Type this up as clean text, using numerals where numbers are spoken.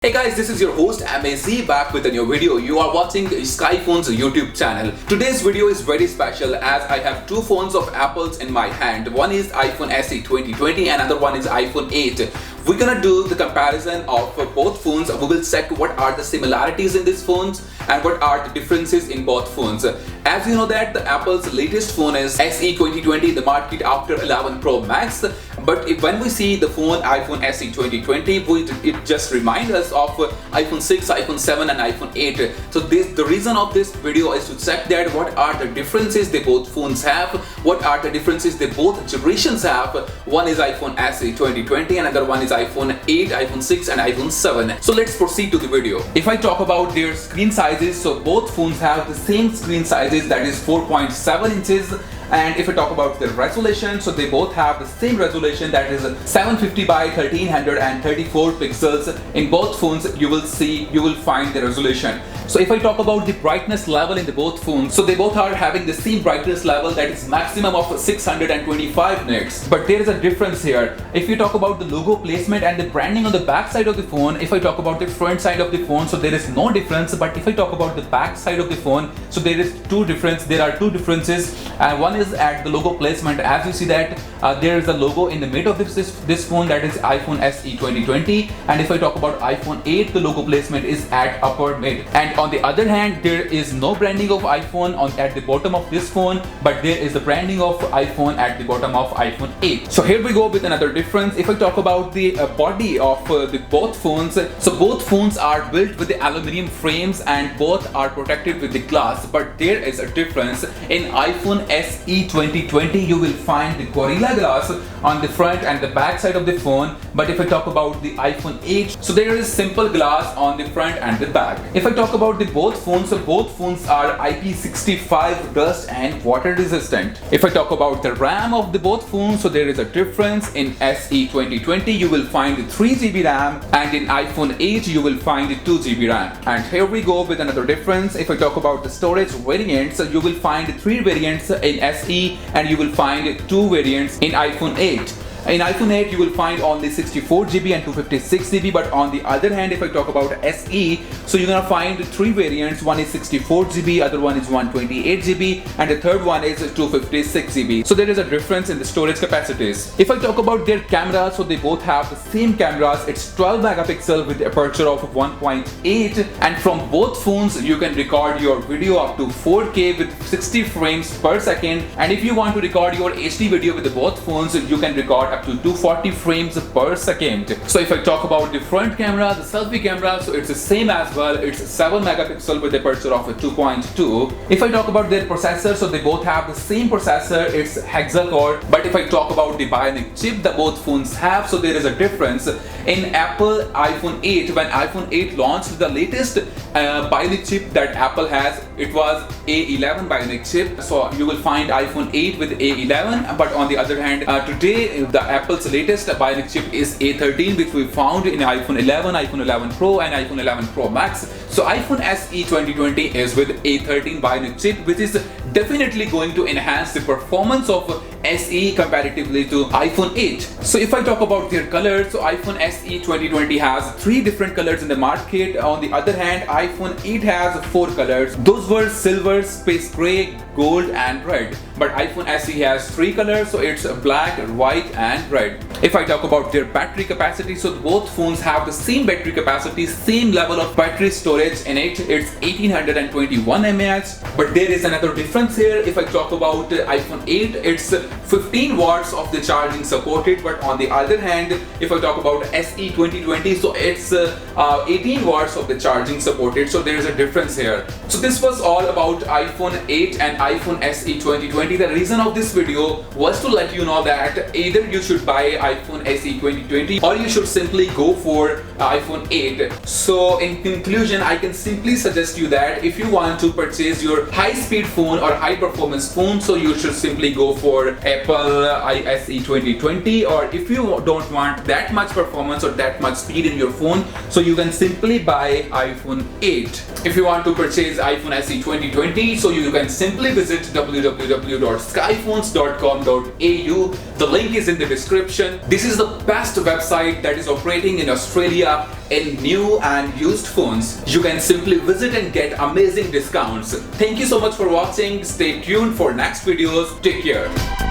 Hey guys, this is your host MAZ back with a new video. You are watching Skyphonez YouTube channel. Today's video is very special as I have two phones of Apple's in my hand. One is iPhone SE 2020 and another one is iPhone 8. We're gonna do the comparison of both phones. We will check what are the similarities in these phones and what are the differences in both phones. As you know that the Apple's latest phone is SE 2020, the market after 11 Pro Max. But when we see the phone iPhone SE 2020, it just reminds us of iPhone 6, iPhone 7 and iPhone 8. So the reason of this video is to check that what are the differences they both phones have, what are the differences they both generations have. One is iPhone SE 2020 and another one is iPhone 8, iPhone 6 and iPhone 7. So let's proceed to the video. If I talk about their screen sizes, so both phones have the same screen sizes, that is 4.7 inches. And if I talk about the resolution, so they both have the same resolution, that is 750 by 1334 pixels. In both phones you will find the resolution. So if I talk about the brightness level in the both phones, so they both are having the same brightness level, that is maximum of 625 nits. But there is a difference here. If you talk about the logo placement and the branding on the back side of the phone, if I talk about the front side of the phone, so there is no difference. But if I talk about the back side of the phone, so there are two differences. One is at the logo placement. As you see that there is a logo in the mid of this phone, that is iPhone SE 2020. And if I talk about iPhone 8, the logo placement is at upper mid. And on the other hand, there is no branding of iPhone at the bottom of this phone, but there is the branding of iPhone at the bottom of iPhone 8. So here we go with another difference. If I talk about the body of the both phones, so both phones are built with the aluminum frames and both are protected with the glass. But there is a difference. In iPhone SE 2020, you will find the Gorilla Glass on the front and the back side of the phone. But if I talk about the iPhone 8, so there is simple glass on the front and the back. If I talk about the both phones, so both phones are IP65 dust and water resistant. If I talk about the RAM of the both phones, so there is a difference. In SE 2020 you will find 3GB RAM and in iPhone 8 you will find 2GB RAM. And here we go with another difference. If I talk about the storage variants, so you will find 3 variants in SE and you will find 2 variants in iPhone 8. In iPhone 8 you will find only 64GB and 256GB, but on the other hand, if I talk about SE, so you're gonna find 3 variants. One is 64GB, other one is 128GB, and the third one is 256GB. So there is a difference in the storage capacities. If I talk about their cameras, so they both have the same cameras. It's 12 megapixel with aperture of 1.8, and from both phones you can record your video up to 4K with 60 frames per second. And if you want to record your HD video with the both phones, you can record up to 240 frames per second. So if I talk about the front camera, the selfie camera, so it's the same as well. It's 7 megapixel with aperture of 2.2. If I talk about their processor, so they both have the same processor. It's hexa-core. But if I talk about the bionic chip that both phones have, so there is a difference. In Apple iPhone 8, when iPhone 8 launched, the latest bionic chip that Apple has, it was A11 bionic chip. So you will find iPhone 8 with A11. But on the other hand, today the Apple's latest bionic chip is A13, which we found in iPhone 11, iPhone 11 Pro and iPhone 11 Pro Max. So iPhone SE 2020 is with A13 bionic chip, which is definitely going to enhance the performance of SE comparatively to iPhone 8. So if I talk about their colors, so iPhone SE 2020 has 3 different colors in the market. On the other hand, iPhone 8 has 4 colors. Those were silver, space gray, gold and red. But iPhone SE has 3 colors, so it's black, white and red. If I talk about their battery capacity, so both phones have the same battery capacity, same level of battery storage in it. It's 1821 mAh. But there is another difference here. If I talk about iPhone 8, it's 15 watts of the charging supported. But on the other hand, if I talk about SE 2020, so it's 18 watts of the charging supported. So there is a difference here. So this was all about iPhone 8 and iPhone SE 2020. The reason of this video was to let you know that either you should buy iPhone SE 2020 or you should simply go for iPhone 8. So in conclusion, I can simply suggest you that if you want to purchase your high-speed phone or high-performance phone, so you should simply go for Apple SE 2020. Or if you don't want that much performance or that much speed in your phone, so you can simply buy iPhone 8. If you want to purchase iPhone SE 2020, so you can simply visit www.skyphonez.com.au. The link is in the description. This is the best website that is operating in Australia in new and used phones, you can simply visit and get amazing discounts. Thank you so much for watching. Stay tuned for next videos. Take care.